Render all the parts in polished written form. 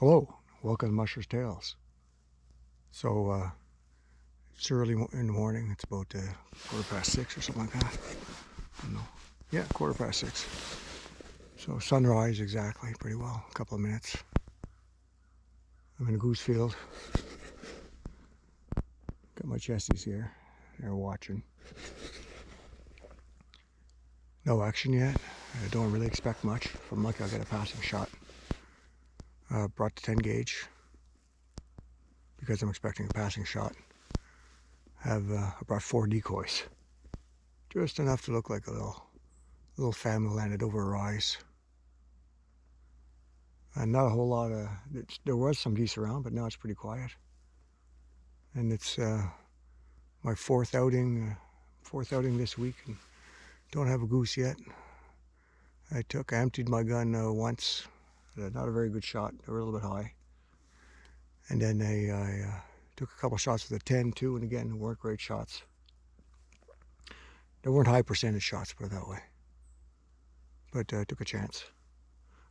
Hello, welcome to Musher's Tales. So, it's early in the morning. It's about 6:15 or something like that. I don't know. Yeah, 6:15. So sunrise exactly, pretty well. A couple of minutes. I'm in a goose field. Got my chesties here. They're watching. No action yet. I don't really expect much. If I'm lucky, I'll get a passing shot. Brought the 10 gauge because I'm expecting a passing shot. I brought 4 decoys, just enough to look like a little family landed over a rise. And not a whole lot of. There was some geese around, but now it's pretty quiet. And it's my fourth outing this week, and don't have a goose yet. I emptied my gun once. Not a very good shot. They were a little bit high. And then I took a couple shots with a 10 too, and again, weren't great shots. They weren't high percentage shots, put it that way. But I took a chance.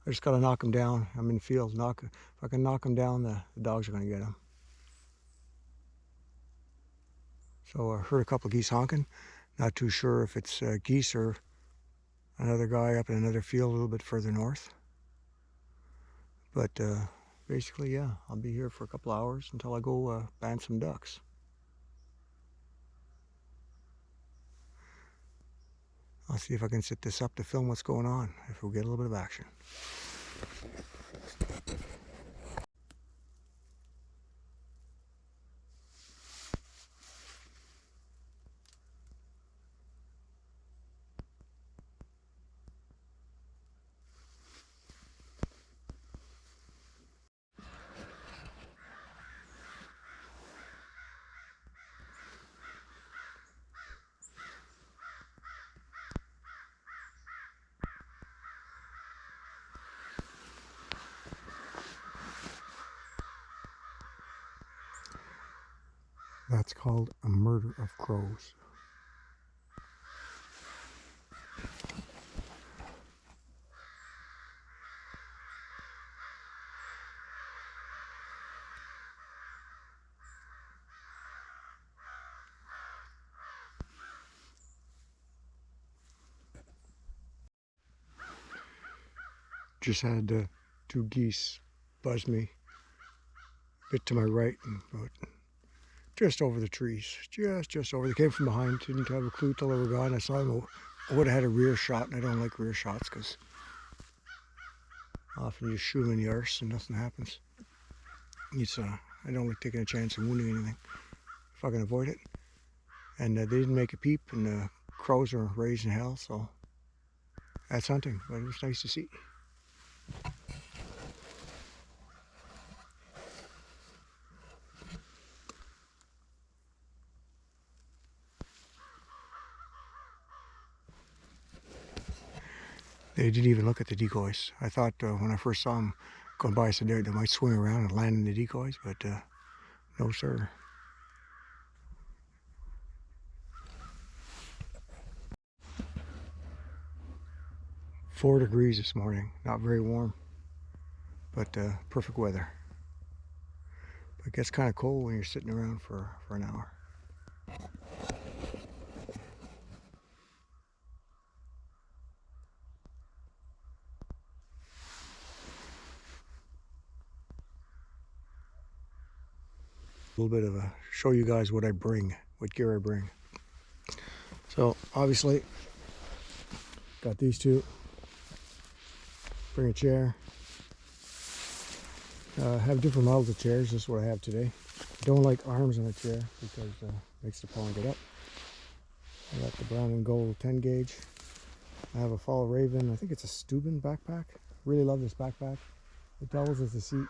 I just got to knock them down. I'm in the field. If I can knock them down, the dogs are going to get them. So I heard a couple of geese honking. Not too sure if it's geese or another guy up in another field a little bit further north. But basically, yeah, I'll be here for a couple hours until I go band some ducks. I'll see if I can set this up to film what's going on, if we'll get a little bit of action. That's called a murder of crows. Just had 2 geese buzz me a bit to my right and about just over the trees, just over. They came from behind, didn't have a clue till they were gone. I saw them. I would have had a rear shot, and I don't like rear shots because often you shoot them in the arse and nothing happens. I don't like taking a chance of wounding anything if I can avoid it. And they didn't make a peep, and the crows are raising hell, so that's hunting. But it was nice to see. They didn't even look at the decoys. I thought when I first saw them going by, I said they might swing around and land in the decoys, but no sir. Four degrees this morning, not very warm, but perfect weather. But it gets kind of cold when you're sitting around for an hour. A little bit of a show you guys what gear I bring. So obviously got these two. Bring a chair. Have different models of chairs. This is what I have today. I don't like arms on a chair because it makes the pollen get up. I got the brown and gold 10 gauge. I have a Fall Raven. I think it's a Steuben backpack. Really love this backpack. It doubles as a seat.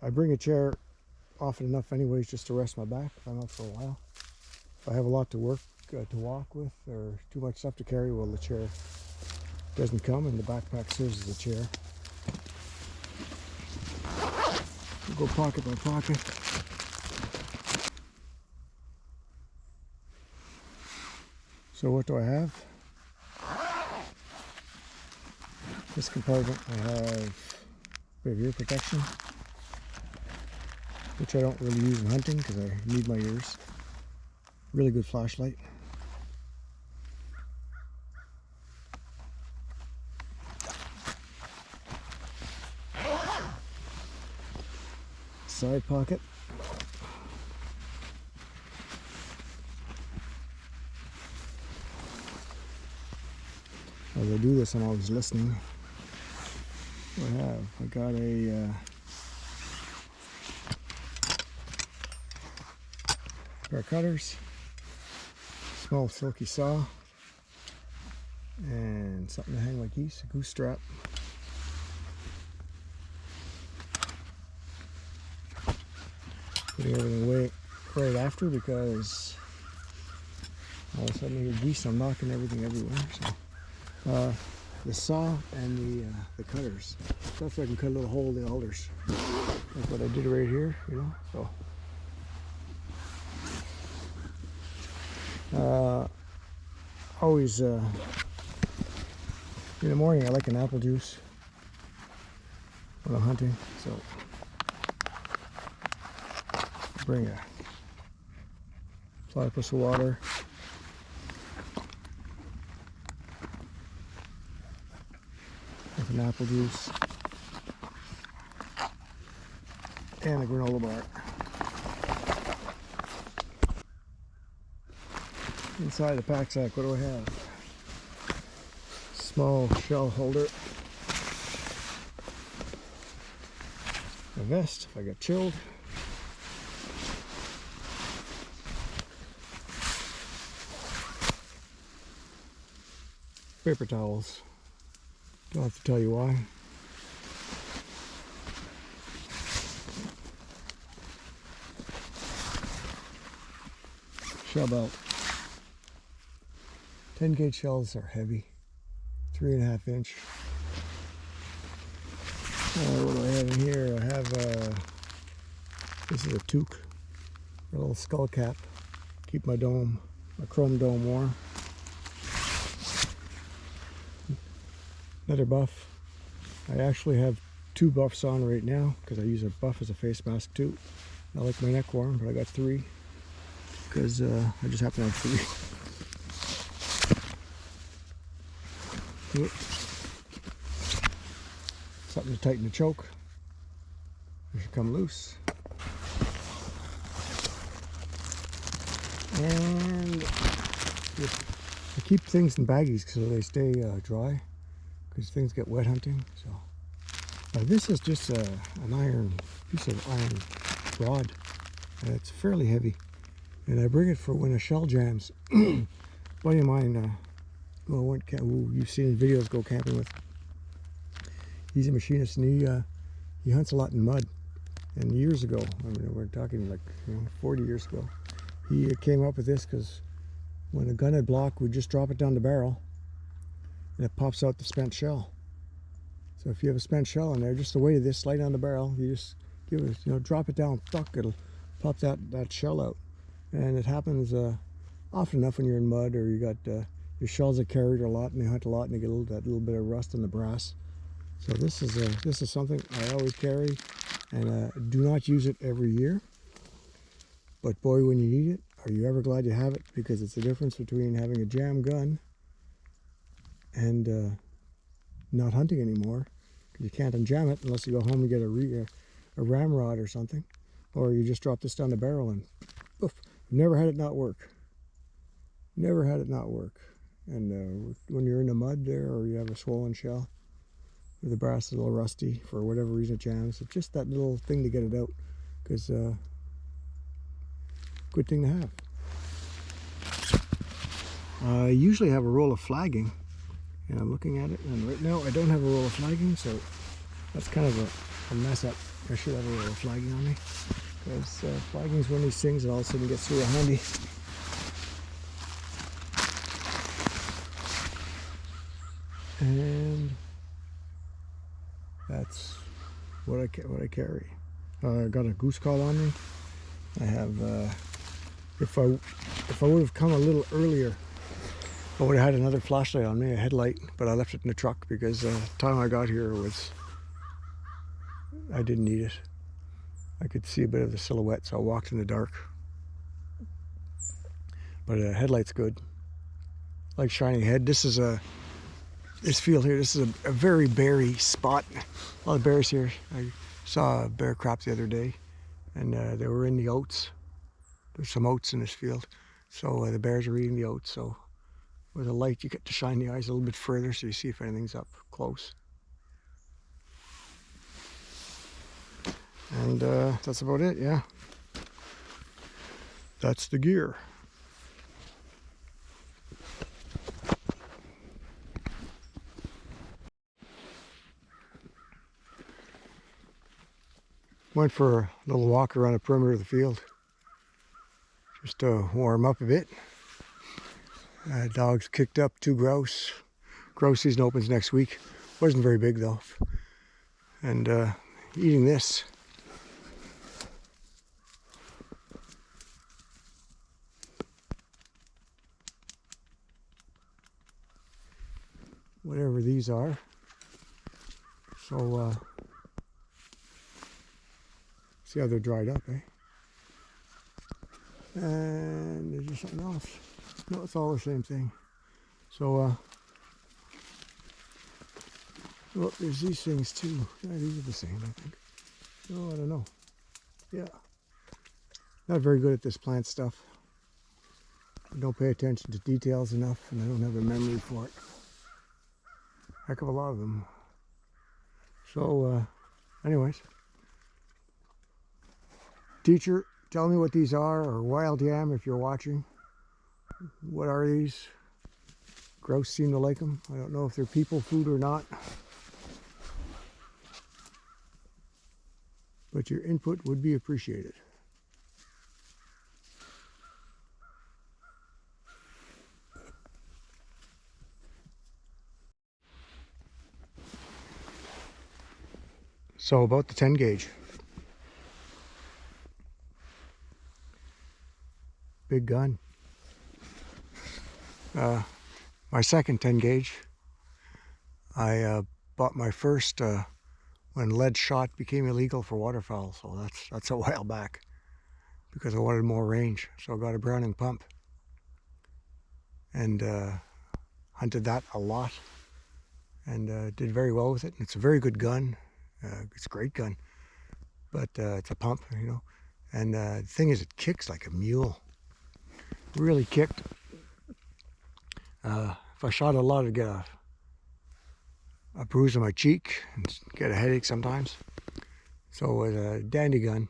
I bring a chair often enough anyways just to rest my back if I'm out for a while. If I have a lot to walk with or too much stuff to carry, well, the chair doesn't come and the backpack serves as a chair. We'll go pocket by pocket. So what do I have? This compartment I have bit of ear protection, which I don't really use in hunting because I need my ears. Really good flashlight. Side pocket. As I do this, I'm always listening. What do I have? I got a pair of cutters, small silky saw, and something to hang my geese, a goose strap. Putting everything away right after because all of a sudden I hear geese, I'm knocking everything everywhere. So the saw and the cutters. That's so I can cut a little hole in the alders. That's what I did right here, you know. So always in the morning I like an apple juice when I'm hunting. So bring a platypus of water. With an apple juice and a granola bar. Inside the pack sack, what do I have? Small shell holder. A vest if I get chilled. Paper towels. Don't have to tell you why. Shell belt. 10 gauge shells are heavy. 3.5 inch. What do I have in here? I have this is a toque. A little skull cap. Keep my dome, my chrome dome warm. Another buff. I actually have 2 buffs on right now because I use a buff as a face mask too. I like my neck warm, but I got 3 because I just happen to have 3. Something to tighten the choke. It should come loose. And I keep things in baggies so they stay dry. Because things get wet hunting. So this is just an piece of iron rod, and it's fairly heavy. And I bring it for when a shell jams. Buddy of mine, who you've seen in videos go camping with. He's a machinist, and he hunts a lot in mud. And years ago, I mean, we're talking like 40 years ago, he came up with this because when a gun had block, we'd just drop it down the barrel. And it pops out the spent shell. So if you have a spent shell in there, just the weight of this slide down the barrel, you just give it, drop it down, it'll pop that shell out. And it happens often enough when you're in mud or you got your shells are carried a lot and they hunt a lot and they get that little bit of rust on the brass. So this is something I always carry, and do not use it every year. But boy, when you need it, are you ever glad you have it? Because it's the difference between having a jam gun and not hunting anymore, because you can't unjam it unless you go home and get a ramrod or something, or you just drop this down the barrel and poof. Never had it not work. Never had it not work. And when you're in the mud there, or you have a swollen shell, or the brass is a little rusty for whatever reason it jams, it's just that little thing to get it out, because good thing to have. I usually have a roll of flagging. And I'm looking at it, and right now I don't have a roll of flagging, so that's kind of a mess up. I should have a roll of flagging on me, because flagging is one of these things that all of a sudden gets real handy. And that's what I carry. I got a goose call on me. I have. If I would have come a little earlier, I would have had another flashlight on me, a headlight, but I left it in the truck because the time I got here was I didn't need it. I could see a bit of the silhouette, so I walked in the dark. But headlight's good. Like shining ahead. This field here, this is a very berry spot. A lot of bears here. I saw a bear crap the other day, and they were in the oats. There's some oats in this field. So the bears are eating the oats. So with a light, you get to shine the eyes a little bit further so you see if anything's up close. And that's about it, yeah. That's the gear. Went for a little walk around the perimeter of the field, just to warm up a bit. Dogs kicked up 2 grouse. Grouse season opens next week. Wasn't very big though. And eating this. Whatever these are. So see how they're dried up, eh? And there's just something else. No, it's all the same thing. So well, there's these things too. Yeah, these are the same, I think. No, I don't know. Yeah. Not very good at this plant stuff. I don't pay attention to details enough, and I don't have a memory for it. Heck of a lot of them. So, anyways. Teacher, tell me what these are, or wild yam if you're watching. What are these? Grouse seem to like them. I don't know if they're people food or not. But your input would be appreciated. So about the 10 gauge. Big gun. My second 10 gauge. I bought my first when lead shot became illegal for waterfowl, so that's a while back, because I wanted more range. So I got a Browning pump and hunted that a lot, and did very well with it. And it's a very good gun. It's a great gun, but it's a pump, you know. And the thing is, it kicks like a mule. Really kicked. If I shot a lot, I'd get a bruise on my cheek and get a headache sometimes. So with a dandy gun,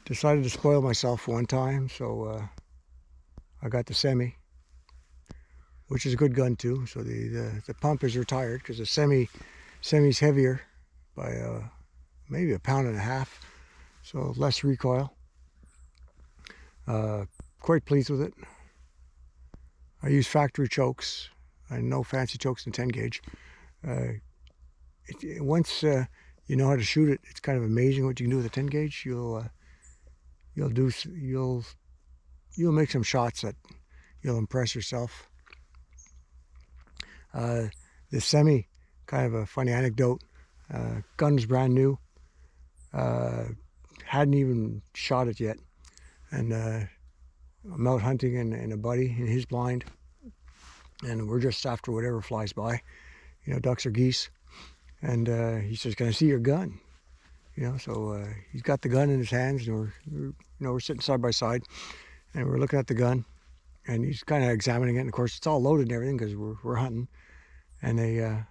decided to spoil myself one time, so I got the semi, which is a good gun too. So the pump is retired because the semi's heavier by maybe 1.5 pounds, so less recoil. Quite pleased with it. I use factory chokes and no fancy chokes in 10 gauge. Once you know how to shoot it, it's kind of amazing what you can do with a 10 gauge. You'll make some shots that you'll impress yourself. The semi, kind of a funny anecdote. Gun's brand new. Hadn't even shot it yet, and I'm out hunting in a buddy in his blind, and we're just after whatever flies by, you know, ducks or geese. And he says, "Can I see your gun?" You know, so he's got the gun in his hands, and we're sitting side by side, and we're looking at the gun, and he's kind of examining it. And of course, it's all loaded and everything because we're hunting. And a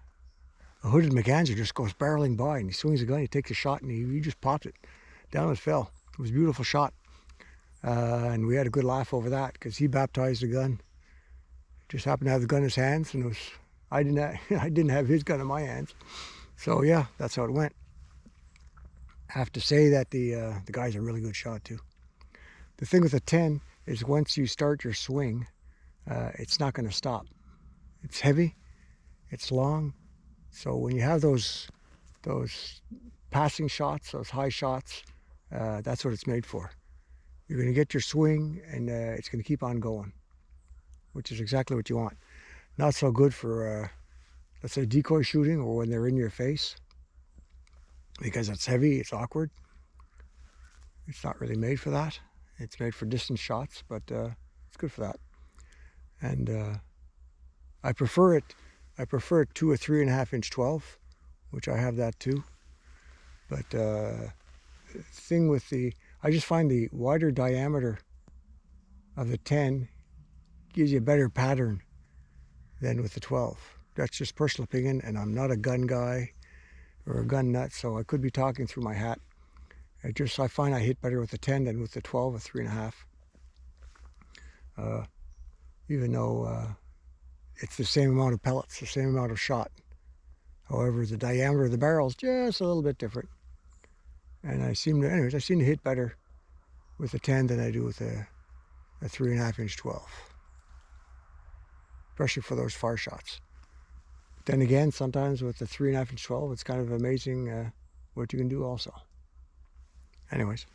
hooded Merganser just goes barreling by, and he swings the gun, he takes a shot, and he just popped it. Down it fell. It was a beautiful shot. And we had a good laugh over that because he baptized the gun. Just happened to have the gun in his hands, and I didn't have his gun in my hands. So yeah, that's how it went. I have to say that the guy's a really good shot too. The thing with a 10 is once you start your swing, it's not going to stop. It's heavy, it's long, so when you have those passing shots, those high shots, that's what it's made for. You're going to get your swing, and it's going to keep on going, which is exactly what you want. Not so good for, let's say, decoy shooting or when they're in your face. because it's heavy, it's awkward. It's not really made for that. It's made for distance shots, but it's good for that. And I prefer it to a 3.5-inch 12, which I have that too. But thing with I just find the wider diameter of the 10 gives you a better pattern than with the 12. That's just personal opinion, and I'm not a gun guy or a gun nut, so I could be talking through my hat. I find I hit better with the 10 than with the 12 or 3.5. Even though it's the same amount of pellets, the same amount of shot. However, the diameter of the barrel is just a little bit different. And I seem to hit better with the 10 than I do with a 3.5-inch 12. Especially for those far shots. But then again, sometimes with the 3.5-inch 12, it's kind of amazing what you can do also. Anyways.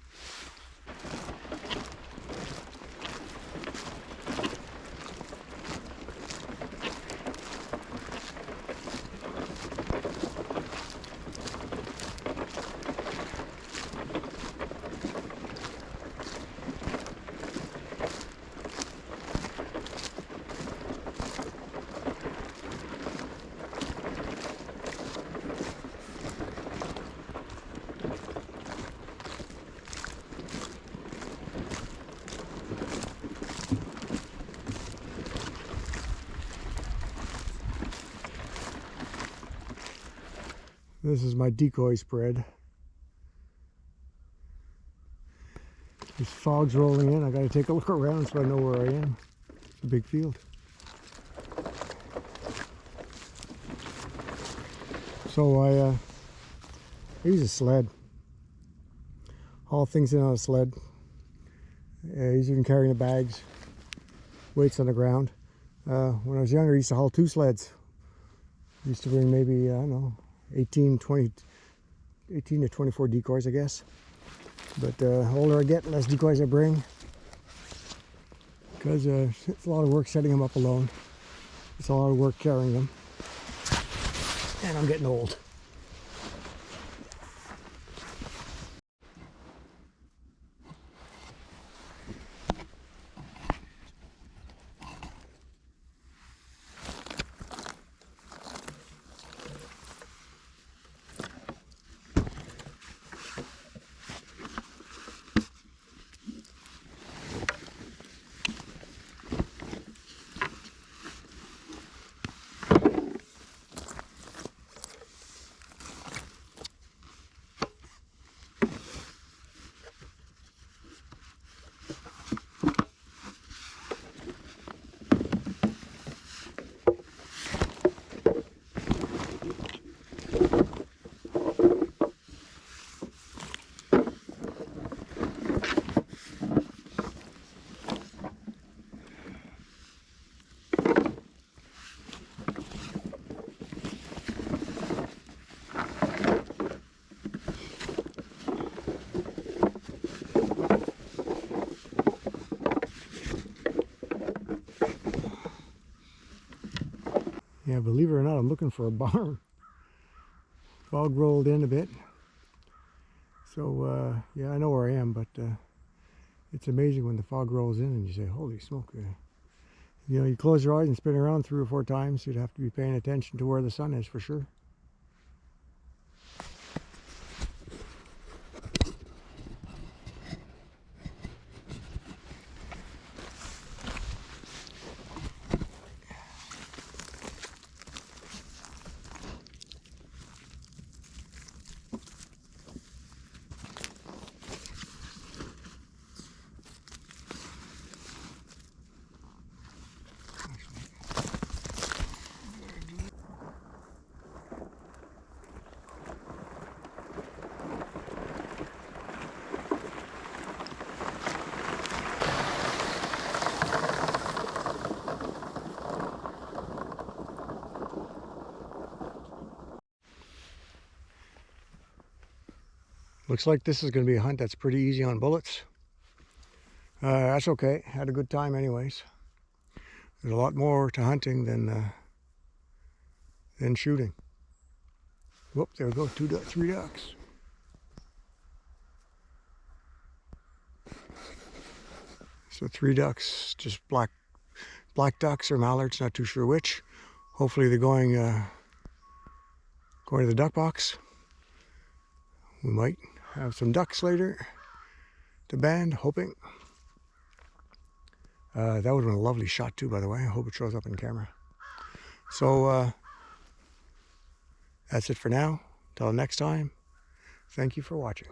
This is my decoy spread. This fog's rolling in. I got to take a look around so I know where I am. It's a big field. So I use a sled. Haul things in on a sled. Easier than carrying the bags. Weights on the ground. When I was younger, I used to haul 2 sleds. I used to bring maybe, I don't know, 18 to 24 decoys, I guess. But the older I get, the less decoys I bring. Because it's a lot of work setting them up alone. It's a lot of work carrying them. And I'm getting old. Yeah, believe it or not, I'm looking for a barn. Fog rolled in a bit. So, yeah, I know where I am, but it's amazing when the fog rolls in and you say, holy smoke. You know, you close your eyes and spin around 3 or 4 times, you'd have to be paying attention to where the sun is for sure. Looks like this is going to be a hunt that's pretty easy on bullets. That's okay. Had a good time anyways. There's a lot more to hunting than shooting. Whoop, there we go. 3 ducks. So 3 ducks, just black ducks or mallards, not too sure which. Hopefully they're going to the duck box. We might have some ducks later to band, hoping. That would have been a lovely shot too, by the way. I hope it shows up in camera. So that's it for now. Till next time, thank you for watching.